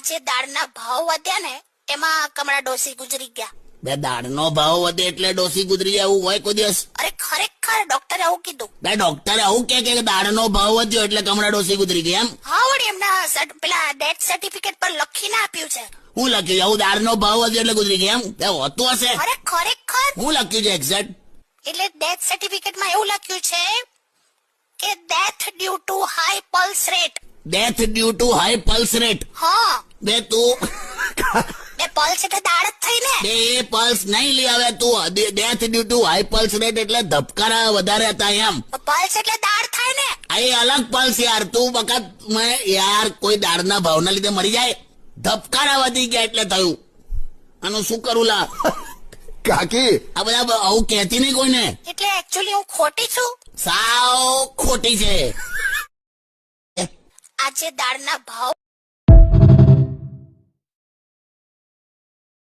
આજે દાળના ભાવ વધ્યા ને એમાં કમળા ડોસી ગુજરી ગયા. બે દાળનો ભાવ વધે એટલે ડોસી ગુજરી જાય એવું હોય કોઈ દિવસ? અરે ખરેખર ડોક્ટરે આવું કીધું. બે ડોક્ટરે આવું કે દાળનો ભાવ વધ્યો એટલે કમળા ડોસી ગુજરી ગયા એમ? હા વળી એમના પેલા ડેથ સર્ટિફિકેટ પર લખીને આપ્યું છે. હું લખ્યું છે? આવું દાળનો ભાવ વધ્યો એટલે ગુજરી ગયા એમ? તે હોતું હશે. અરે ખરેખર હું લખ્યું છે એક્ઝેક્ટ? એટલે ડેથ સર્ટિફિકેટમાં એવું લખ્યું છે કે death due to high pulse rate. Death due to high pulse rate. હા બે તું બે પલ્સ એટલે દાળ જ થઈ ને. બે એ પલ્સ નહીં લે હવે તું. Death due to high pulse rate એટલે ધબકારા વધારે હતા એમ? પલ્સ એટલે દાળ થાય ને. આ એ અલગ પલ્સ યાર. તું વખત યાર કોઈ દાળના ભાવના લીધે મરી જાય? ધબકારા વધી ગયા એટલે થયું. આનું શું કરું લા? કાકી આ બધા આવું કહેતી નહીં કોઈને. એટલે એકચ્યુઅલી હું ખોટી છું. સાવ ખોટી છે. આજે દાળના ભાવ